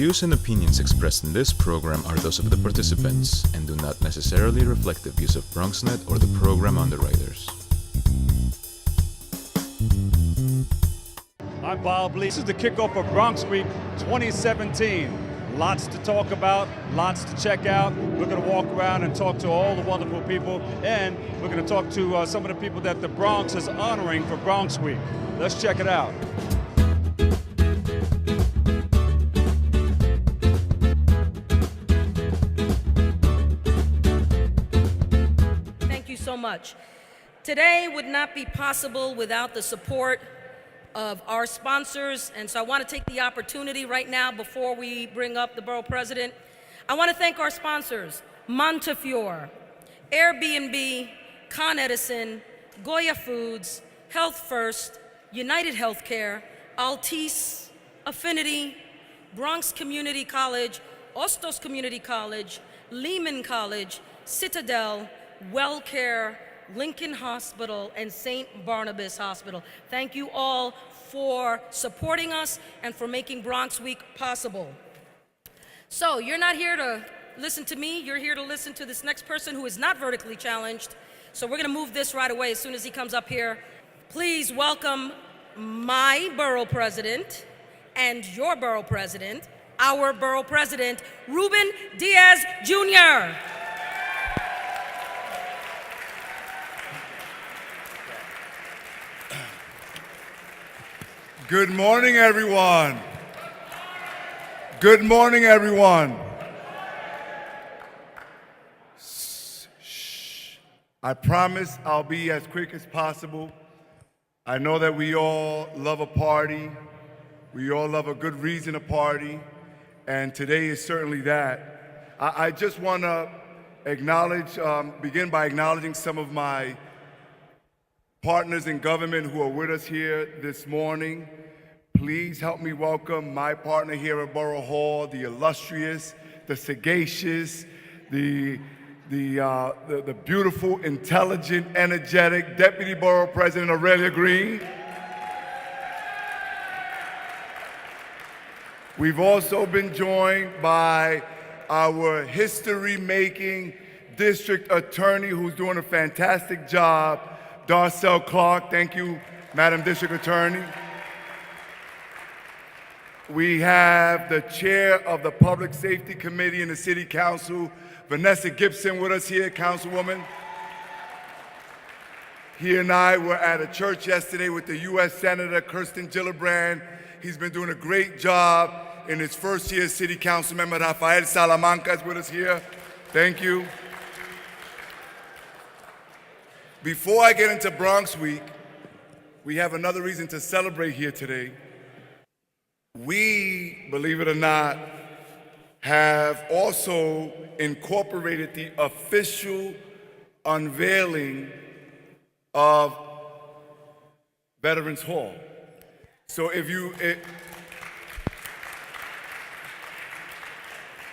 views and opinions expressed in this program are those of the participants and do not necessarily reflect the views of BronxNet or the program underwriters. I'm Bob Lee. This is the kickoff of Bronx Week 2017. Lots to talk about, lots to check out. We're going to walk around and talk to all the wonderful people, and we're going to talk to some of the people that the Bronx is honoring for Bronx Week. Let's check it out. Thank you so much. Today would not be possible without the support of our sponsors, and so I want to take the opportunity right now before we bring up the borough president. I want to thank our sponsors: Montefiore, Airbnb, Con Edison, Goya Foods, Health First, United Healthcare, Altice, Affinity, Bronx Community College, Ostos Community College, Lehman College, Citadel, WellCare, Lincoln Hospital, and St. Barnabas Hospital. Thank you all for supporting us and for making Bronx Week possible. So you're not here to listen to me, you're here to listen to this next person who is not vertically challenged. So we're gonna move this right away as soon as he comes up here. Please welcome my borough president and your borough president, our borough president, Ruben Diaz Jr. Good morning, everyone. Good morning, everyone. Shh. I promise I'll be as quick as possible. I know that we all love a party. We all love a good reason to party, and today is certainly that. I just want to begin by acknowledging some of my partners in government who are with us here this morning. Please help me welcome my partner here at Borough Hall, the illustrious, the sagacious, the beautiful, intelligent, energetic Deputy Borough President Aurelia Green. We've also been joined by our history-making district attorney who's doing a fantastic job, Darcel Clark. Thank you, Madam District Attorney. We have the chair of the Public Safety Committee in the City Council, Vanessa Gibson, with us here, Councilwoman. He and I were at a church yesterday with the U.S. Senator Kirsten Gillibrand. He's been doing a great job in his first year as City Council member. Rafael Salamanca is with us here. Thank you. Before I get into Bronx Week, we have another reason to celebrate here today. We, believe it or not, have also incorporated the official unveiling of Veterans Hall. So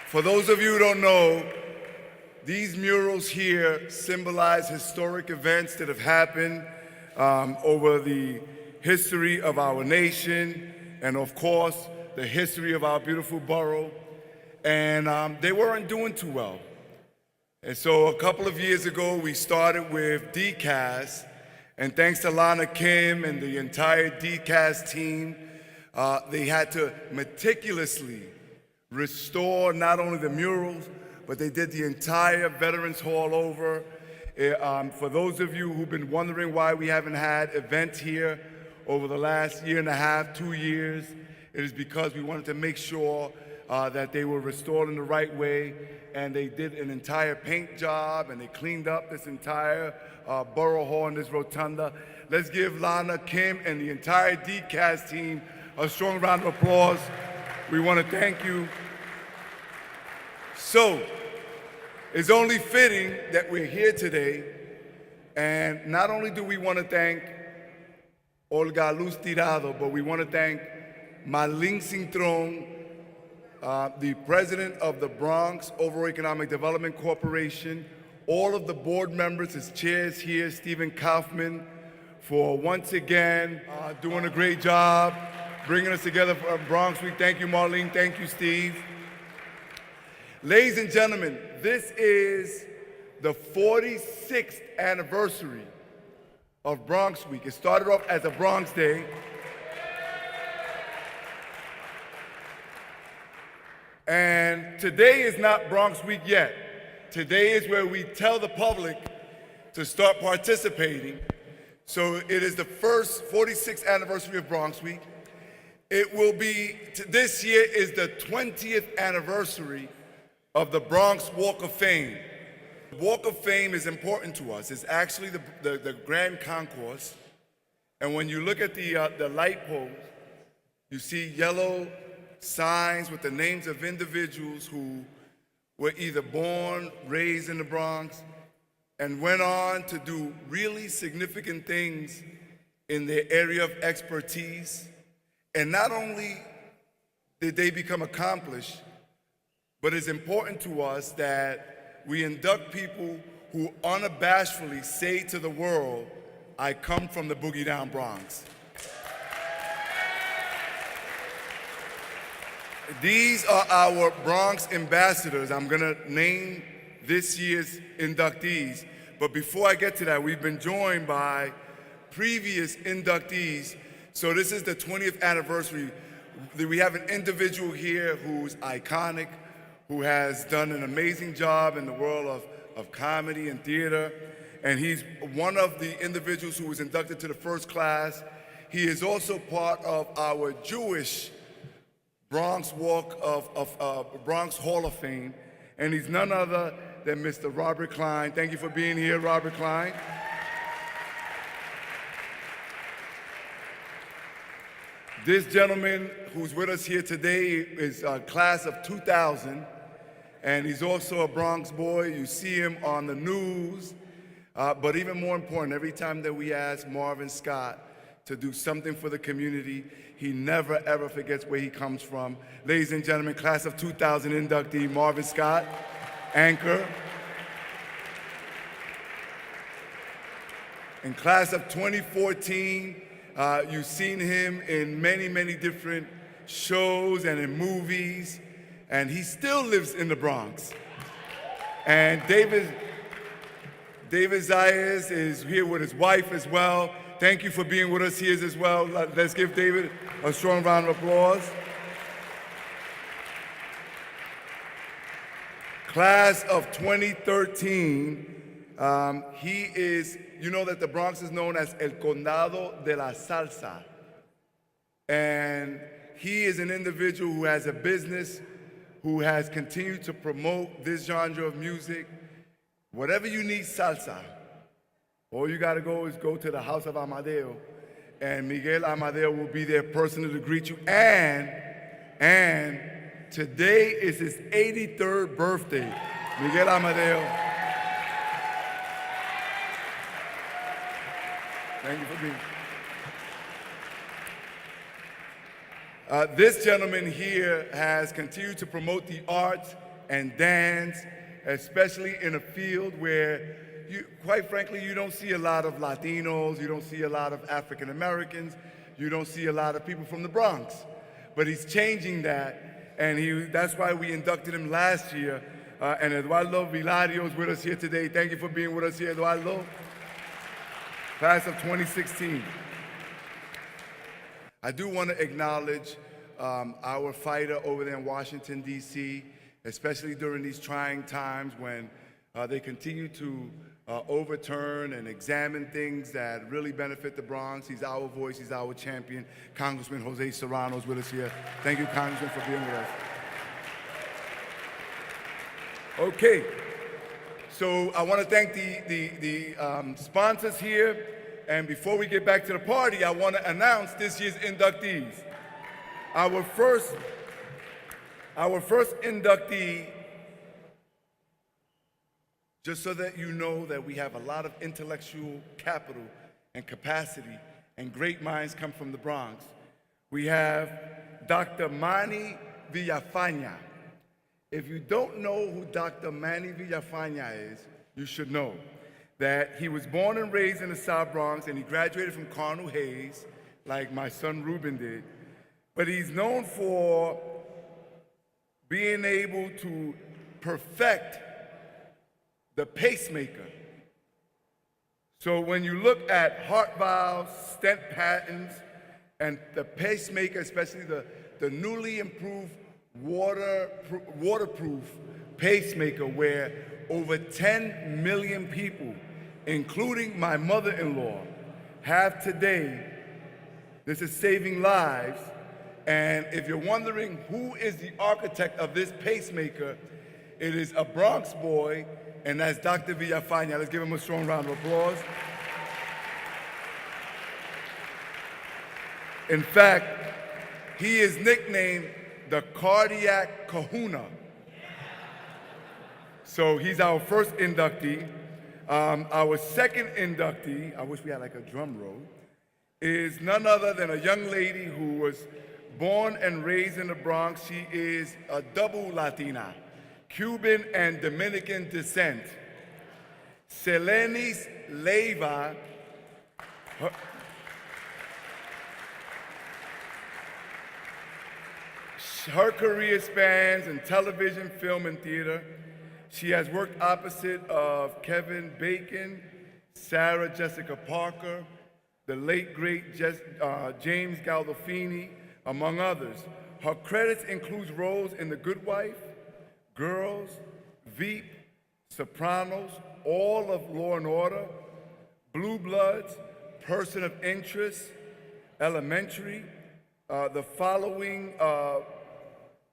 for those of you who don't know, these murals here symbolize historic events that have happened over the history of our nation and, of course, the history of our beautiful borough. And they weren't doing too well. And so a couple of years ago, we started with DCAS, and thanks to Lana Kim and the entire DCAS team, they had to meticulously restore not only the murals, but they did the entire Veterans Hall over. For those of you who've been wondering why we haven't had events here over the last year and a half, 2 years, it is because we wanted to make sure that they were restored in the right way, and they did an entire paint job, and they cleaned up this entire Borough Hall and this rotunda. Let's give Lana Kim and the entire DCAS team a strong round of applause. We want to thank you. So, it's only fitting that we're here today, and not only do we want to thank Olga Luz Tirado, but we want to thank Malin Sintron, the president of the Bronx Overall Economic Development Corporation, all of the board members, his chairs here, Stephen Kaufman, for once again doing a great job. bringing us together for Bronx Week. Thank you, Marlene. Thank you, Steve. Ladies and gentlemen, this is the 46th anniversary of Bronx Week. It started off as a Bronx Day. And today is not Bronx Week yet. Today is where we tell the public to start participating. So it is the first 46th anniversary of Bronx Week. It will be, this year is the 20th anniversary of the Bronx Walk of Fame. The Walk of Fame is important to us. It's actually the Grand Concourse. And when you look at the light poles, you see yellow signs with the names of individuals who were either born, raised in the Bronx, and went on to do really significant things in their area of expertise. And not only did they become accomplished, but it's important to us that we induct people who unabashedly say to the world, I come from the Boogie Down Bronx. These are our Bronx ambassadors. I'm gonna name this year's inductees. But before I get to that, we've been joined by previous inductees. So this is the 20th anniversary. We have an individual here who's iconic, who has done an amazing job in the world of comedy and theater. And he's one of the individuals who was inducted to the first class. He is also part of our Jewish Bronx Walk of Bronx Hall of Fame, and he's none other than Mr. Robert Klein. Thank you for being here, Robert Klein. This gentleman who's with us here today is a class of 2000, and he's also a Bronx boy. You see him on the news, but even more important, every time that we ask Marvin Scott to do something for the community, he never ever forgets where he comes from. Ladies and gentlemen, class of 2000 inductee Marvin Scott, anchor. In class of 2014, you've seen him in many, many different shows and in movies, and he still lives in the Bronx. And David Zayas is here with his wife as well. Thank you for being with us here as well. Let's give David a strong round of applause. Class of 2013, he is, you know that the Bronx is known as El Condado de la Salsa. And he is an individual who has a business, who has continued to promote this genre of music. Whatever you need salsa, all you gotta go is go to the House of Amadeo, and Miguel Amadeo will be there personally to greet you. And today is his 83rd birthday. Miguel Amadeo. Thank you for being here. This gentleman here has continued to promote the arts and dance, especially in a field where quite frankly, you don't see a lot of Latinos, you don't see a lot of African Americans, you don't see a lot of people from the Bronx. But he's changing that, and that's why we inducted him last year. And Eduardo Vilario is with us here today. Thank you for being with us here, Eduardo. Class of 2016. I do want to acknowledge our fighter over there in Washington, D.C., especially during these trying times when they continue to overturn and examine things that really benefit the Bronx. He's our voice, he's our champion. Congressman Jose Serrano is with us here. Thank you, Congressman, for being with us. Okay, so I want to thank the sponsors here. And before we get back to the party, I want to announce this year's inductees. Our first inductee, just so that you know that we have a lot of intellectual capital and capacity, and great minds come from the Bronx. We have Dr. Manny Villafaña. If you don't know who Dr. Manny Villafaña is, you should know that he was born and raised in the South Bronx, and he graduated from Cardinal Hayes, like my son Ruben did. but he's known for being able to perfect the pacemaker. So when you look at heart valves, stent patents, and the pacemaker, especially the newly improved waterproof pacemaker, where over 10 million people, including my mother-in-law, have today, this is saving lives. And if you're wondering who is the architect of this pacemaker, it is a Bronx boy, and that's Dr. Villafaña. Let's give him a strong round of applause. In fact, he is nicknamed the Cardiac Kahuna. So he's our first inductee. Our second inductee, I wish we had like a drum roll, is none other than a young lady who was born and raised in the Bronx. She is a double Latina, Cuban and Dominican descent. Selenis Leiva, her career spans in television, film, and theater. She has worked opposite of Kevin Bacon, Sarah Jessica Parker, the late great James Gandolfini, among others. Her credits include roles in The Good Wife, Girls, Veep, Sopranos, all of Law and Order, Blue Bloods, Person of Interest, Elementary, the following,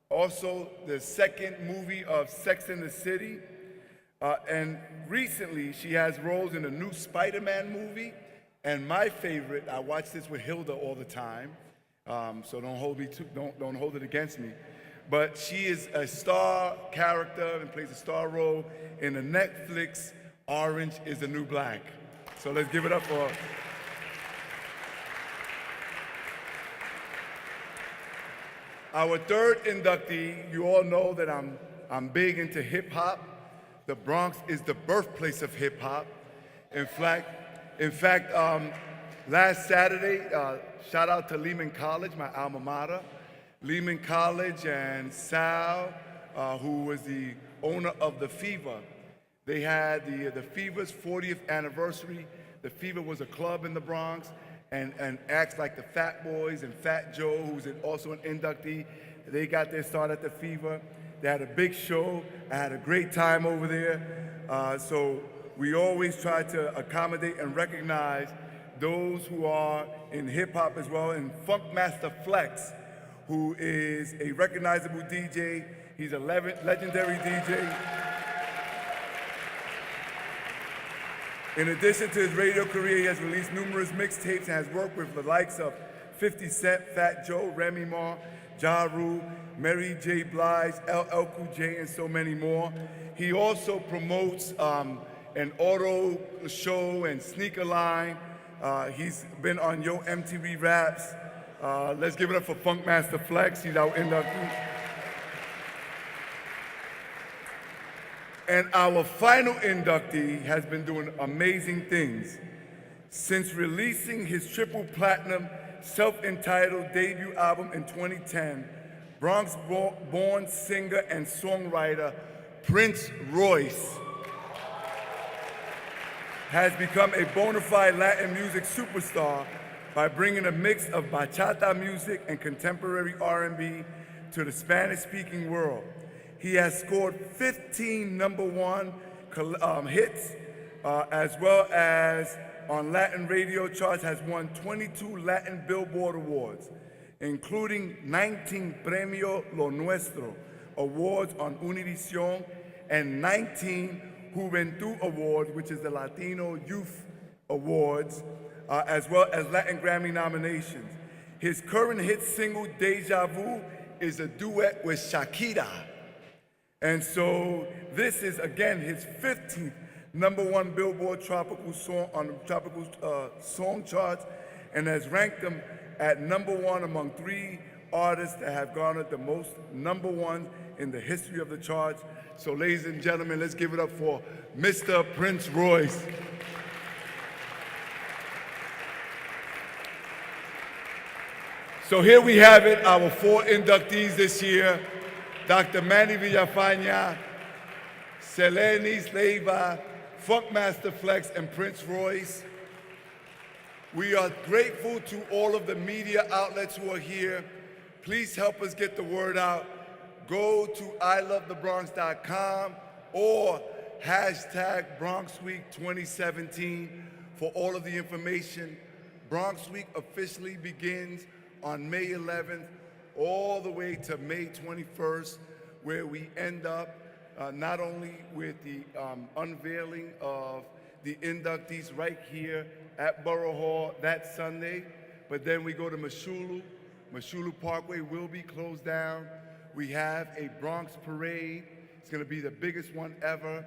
also the second movie of Sex and the City, and recently she has roles in the new Spider-Man movie, and my favorite, I watch this with Hilda all the time, so don't hold it against me. But she is a star character and plays a star role in the Netflix Orange is the New Black. So let's give it up for her. Our third inductee, you all know that I'm big into hip hop. The Bronx is the birthplace of hip hop. In fact, last Saturday, shout out to Lehman College, my alma mater. Lehman College and Sal, who was the owner of The Fever. They had the Fever's 40th anniversary. The Fever was a club in the Bronx, and acts like the Fat Boys and Fat Joe, who's also an inductee, they got their start at The Fever. They had a big show. I had a great time over there. So we always try to accommodate and recognize those who are in hip hop as well. And Funkmaster Flex, who is a recognizable DJ. He's a legendary DJ. In addition to his radio career, he has released numerous mixtapes and has worked with the likes of 50 Cent, Fat Joe, Remy Ma, Ja Rule, Mary J. Blige, LL Cool J, and so many more. He also promotes an auto show and sneaker line. He's been on Yo MTV Raps. Let's give it up for Funkmaster Flex. He's our inductee. And our final inductee has been doing amazing things. Since releasing his triple platinum self-entitled debut album in 2010, Bronx-born singer and songwriter Prince Royce has become a bona fide Latin music superstar by bringing a mix of bachata music and contemporary R&B to the Spanish-speaking world. He has scored 15 #1 hits, as well as on Latin radio charts, has won 22 Latin Billboard Awards, including 19 Premio Lo Nuestro awards on Univision and 19 Juventud Awards, which is the Latino Youth Awards, as well as Latin Grammy nominations. His current hit single, Deja Vu, is a duet with Shakira. And so this is, again, his 15th #1 Billboard tropical song on the tropical song charts, and has ranked him at #1 among 3 artists that have garnered the most #1 in the history of the charts. So ladies and gentlemen, let's give it up for Mr. Prince Royce. So here we have it, our 4 inductees this year, Dr. Manny Villafaña, Selenis Leiva, Funkmaster Flex, and Prince Royce. We are grateful to all of the media outlets who are here. Please help us get the word out. Go to ilovethebronx.com or hashtag Bronx Week 2017 for all of the information. Bronx Week officially begins on May 11th all the way to May 21st, where we end up not only with the unveiling of the inductees right here at Borough Hall that Sunday, but then we go to Moshulu. Moshulu Parkway will be closed down. We have a Bronx parade. It's going to be the biggest one ever.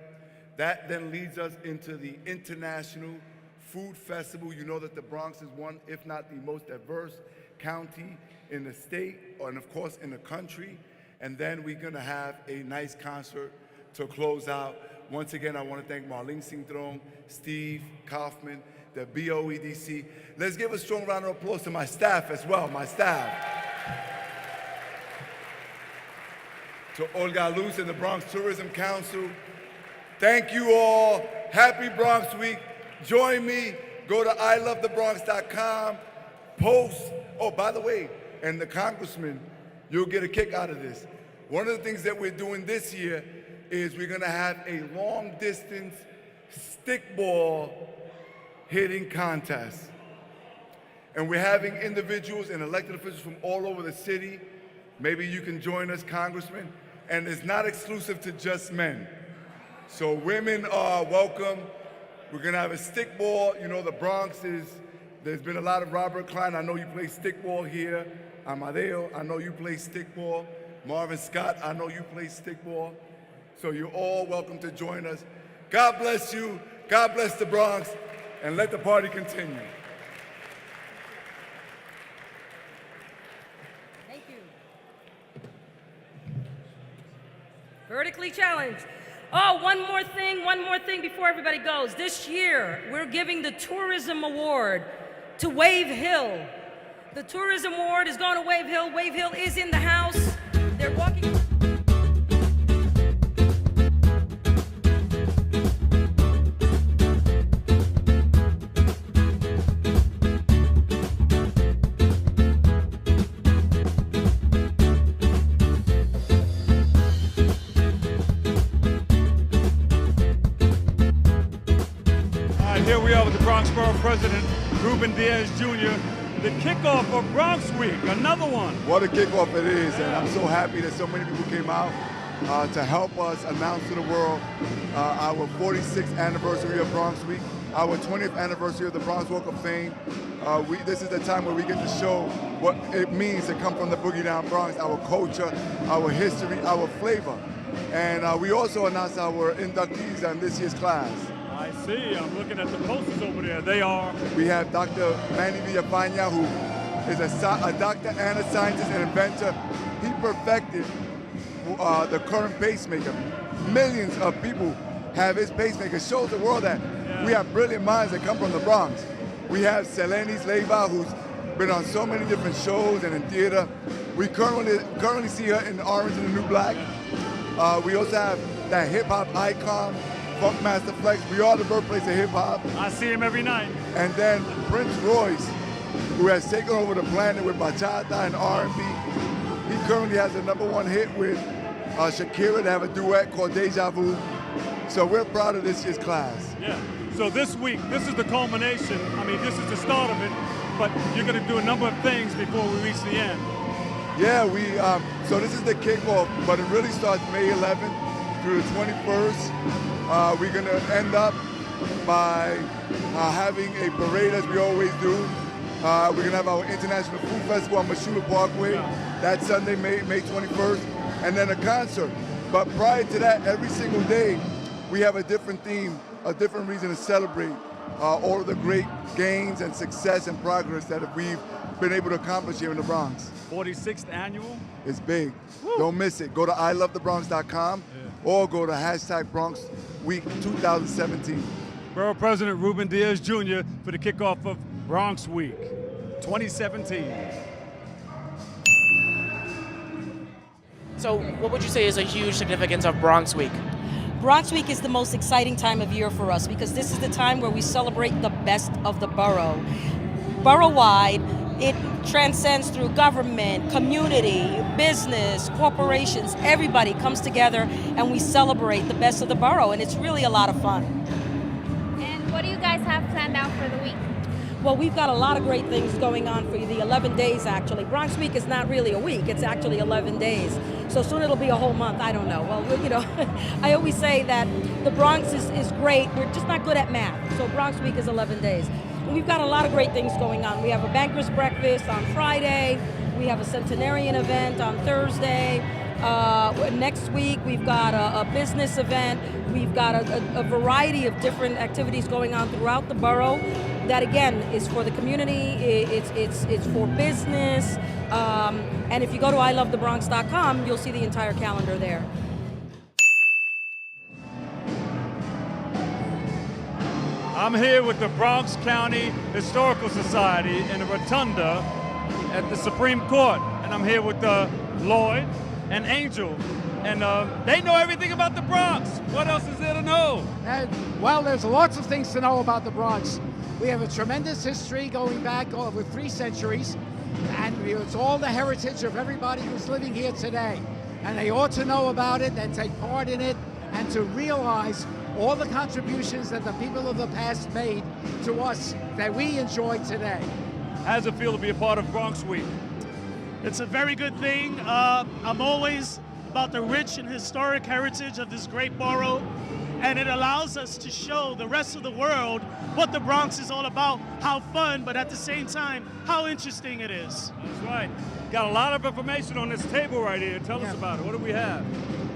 That then leads us into the International Food Festival. You know that the Bronx is one, if not the most diverse county in the state, and of course in the country. And then we're going to have a nice concert to close out. Once again, I want to thank Marlene Sintron, Steve Kaufman, the BOEDC. Let's give a strong round of applause to my staff as well, my staff. To Olga Luz and the Bronx Tourism Council. Thank you all. Happy Bronx Week. Join me. Go to ilovethebronx.com. Post. Oh, by the way, and the congressman, you'll get a kick out of this. One of the things that we're doing this year is we're going to have a long-distance stickball hitting contest. And we're having individuals and elected officials from all over the city. Maybe you can join us, Congressman. And it's not exclusive to just men. So women are welcome. We're going to have a stickball. You know, the Bronx there's been a lot of Robert Klein. I know you play stickball here. Amadeo, I know you play stickball. Marvin Scott, I know you play stickball. So you're all welcome to join us. God bless you. God bless the Bronx. And let the party continue. Thank you. Vertically challenged. Oh, one more thing before everybody goes. This year, we're giving the Tourism Award to Wave Hill. The Tourism Award is going to Wave Hill. Wave Hill is in the house. They're walking. Here we are with the Bronx Borough President, Ruben Diaz Jr., the kickoff of Bronx Week, another one. What a kickoff it is, and I'm so happy that so many people came out to help us announce to the world our 46th anniversary of Bronx Week, our 20th anniversary of the Bronx Walk of Fame. This is the time where we get to show what it means to come from the Boogie Down Bronx, our culture, our history, our flavor. And we also announced our inductees on this year's class. I see. I'm looking at the posters over there. They are. We have Dr. Manny Villafaña, who is a doctor and a scientist and inventor. He perfected the current pacemaker. Millions of people have his pacemaker. Shows the world that we have brilliant minds that come from the Bronx. We have Selenis Leiva, who's been on so many different shows and in theater. We currently see her in Orange and the New Black. We also have that hip-hop icon, Funkmaster Flex. We are the birthplace of hip-hop. I see him every night. And then Prince Royce, who has taken over the planet with bachata and R&B. He currently has a #1 hit with Shakira. They have a duet called Deja Vu. So we're proud of this year's class. Yeah. So this week, this is the culmination. I mean, this is the start of it, but you're going to do a number of things before we reach the end. Yeah, so this is the kickoff, but it really starts May 11th through the 21st. We're going to end up by having a parade as we always do. We're going to have our International Food Festival on Moshulu Parkway. That Sunday, May 21st, and then a concert. But prior to that, every single day, we have a different theme, a different reason to celebrate all of the great gains and success and progress that we've been able to accomplish here in the Bronx. 46th annual? It's big. Woo. Don't miss it. Go to ilovethebronx.com or go to hashtag Bronx Week 2017. Borough President Ruben Diaz Jr. for the kickoff of Bronx Week 2017. So what would you say is a huge significance of Bronx Week? Bronx Week is the most exciting time of year for us because this is the time where we celebrate the best of the borough. Borough-wide, it transcends through government, community, business, corporations. Everybody comes together and we celebrate the best of the borough, and it's really a lot of fun. And what do you guys have planned out for the week? Well, we've got a lot of great things going on for the 11 days, actually. Bronx Week is not really a week, it's actually 11 days. So soon it'll be a whole month, I don't know. Well, you know, I always say that the Bronx is great, we're just not good at math. So Bronx Week is 11 days. And we've got a lot of great things going on. We have a banker's breakfast on Friday, we have a centenarian event on Thursday. Next week we've got a business event. We've got a variety of different activities going on throughout the borough. That again is for the community. It's for business. And if you go to ilovethebronx.com, you'll see the entire calendar there. I'm here with the Bronx County Historical Society in the Rotunda at the Supreme Court, and I'm here with Lloyd and Angel, and they know everything about the Bronx. What else is there to know? Well, there's lots of things to know about the Bronx. We have a tremendous history going back over 3 centuries, and it's all the heritage of everybody who's living here today. And they ought to know about it and take part in it and to realize all the contributions that the people of the past made to us that we enjoy today. How does it feel to be a part of Bronx Week? It's a very good thing. I'm always about the rich and historic heritage of this great borough, and it allows us to show the rest of the world what the Bronx is all about, how fun, but at the same time, how interesting it is. That's right. Got a lot of information on this table right here. Tell us about it. What do we have?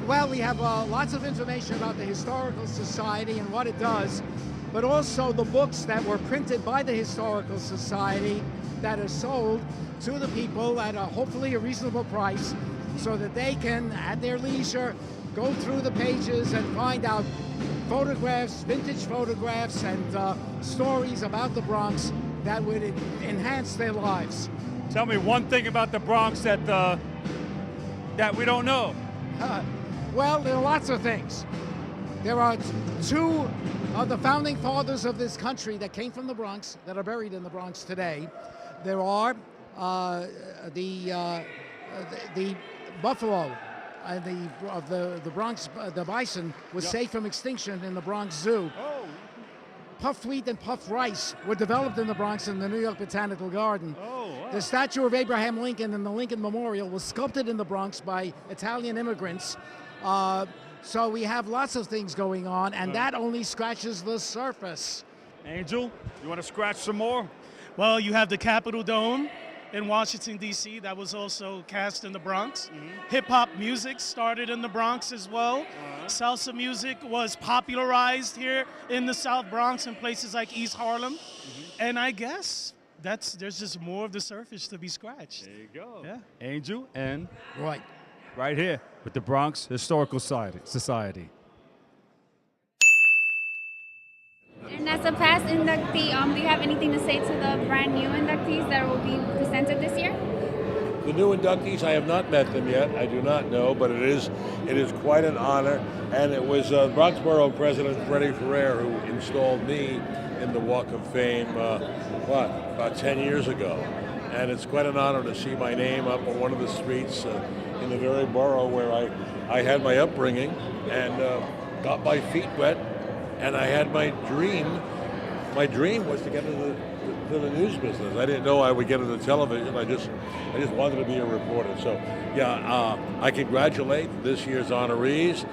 Well, we have lots of information about the Historical Society and what it does, but also the books that were printed by the Historical Society that are sold to the people at hopefully a reasonable price so that they can, at their leisure, go through the pages and find out photographs, vintage photographs, and stories about the Bronx that would enhance their lives. Tell me one thing about the Bronx that we don't know. Well, there are lots of things. There are 2 of the founding fathers of this country that came from the Bronx that are buried in the Bronx today. There are the buffalo of the Bronx, the bison was saved from extinction in the Bronx Zoo. Oh. Puffed wheat and puffed rice were developed in the Bronx in the New York Botanical Garden. Oh, wow. The statue of Abraham Lincoln in the Lincoln Memorial was sculpted in the Bronx by Italian immigrants. So we have lots of things going on, and that only scratches the surface. Angel, you want to scratch some more? Well, you have the Capitol Dome in Washington, D.C. that was also cast in the Bronx. Hip-hop music started in the Bronx as well. Salsa music was popularized here in the South Bronx in places like East Harlem. And I guess there's just more of the surface to be scratched. There you go. Yeah. Angel and Right here with the Bronx Historical Society. And as a past inductee, do you have anything to say to the brand new inductees that will be presented this year? The new inductees, I have not met them yet. I do not know, but it is quite an honor. And it was Bronx Borough President Freddie Ferrer who installed me in the Walk of Fame, about 10 years ago. And it's quite an honor to see my name up on one of the streets in the very borough where I had my upbringing and got my feet wet. And I had my dream. My dream was to get into the news business. I didn't know I would get into television. I just wanted to be a reporter. So, yeah, I congratulate this year's honorees.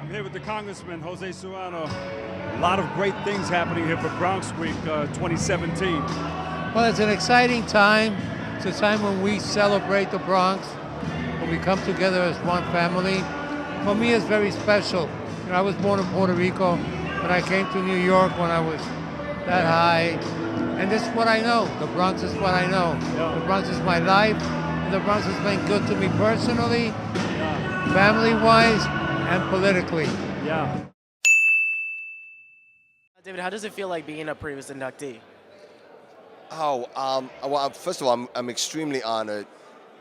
I'm here with the Congressman, Jose Serrano. A lot of great things happening here for Bronx Week 2017. Well, it's an exciting time. It's a time when we celebrate the Bronx, when we come together as one family. For me, it's very special. You know, I was born in Puerto Rico, but I came to New York when I was that high. And this is what I know. The Bronx is what I know. The Bronx is my life. And the Bronx has been good to me personally, family-wise, and politically. Yeah. David, how does it feel like being a previous inductee? Well, first of all, I'm extremely honored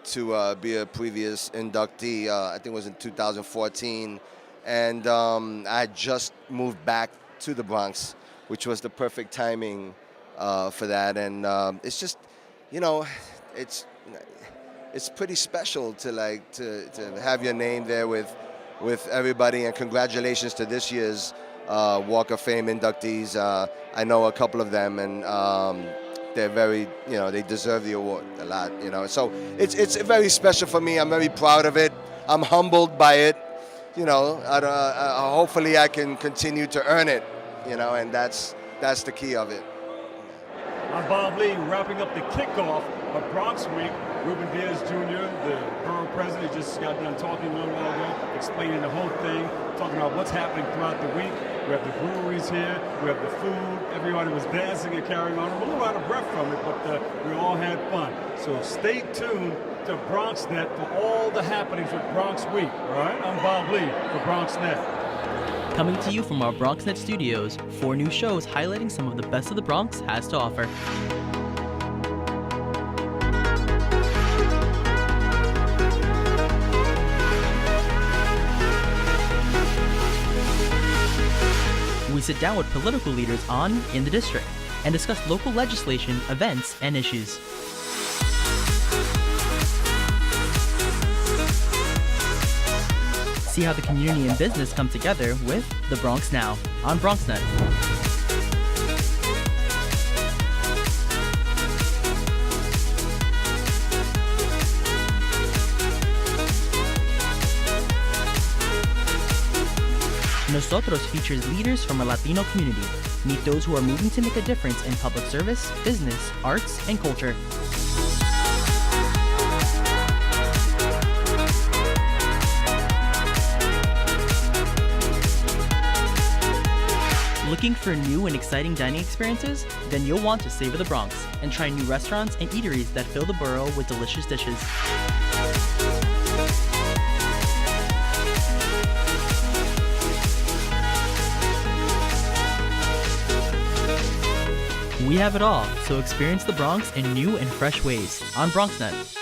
to be a previous inductee. I think it was in 2014. And I had just moved back to the Bronx, which was the perfect timing for that. And it's just, you know, it's pretty special to to have your name there with everybody. And congratulations to this year's Walk of Fame inductees. I know a couple of them, and they're very, they deserve the award a lot, So it's very special for me. I'm very proud of it. I'm humbled by it. Hopefully I can continue to earn it, and that's the key of it. I'm Bob Lee, wrapping up the kickoff of Bronx Week. Ruben Diaz Jr., the borough president, just got done talking a little while ago, explaining the whole thing, talking about what's happening throughout the week. We have the breweries here, we have the food, everybody was dancing and carrying on. I'm a little out of breath from it, but we all had fun. So stay tuned to BronxNet for all the happenings with Bronx Week, all right? I'm Bob Lee for BronxNet. Coming to you from our BronxNet studios, 4 new shows highlighting some of the best of the Bronx has to offer. We sit down with political leaders on In the District and discuss local legislation, events, and issues. See how the community and business come together with The Bronx Now on BronxNet. Nosotros features leaders from our Latino community. Meet those who are moving to make a difference in public service, business, arts, and culture. Looking for new and exciting dining experiences? Then you'll want to savor the Bronx and try new restaurants and eateries that fill the borough with delicious dishes. We have it all, so experience the Bronx in new and fresh ways on BronxNet.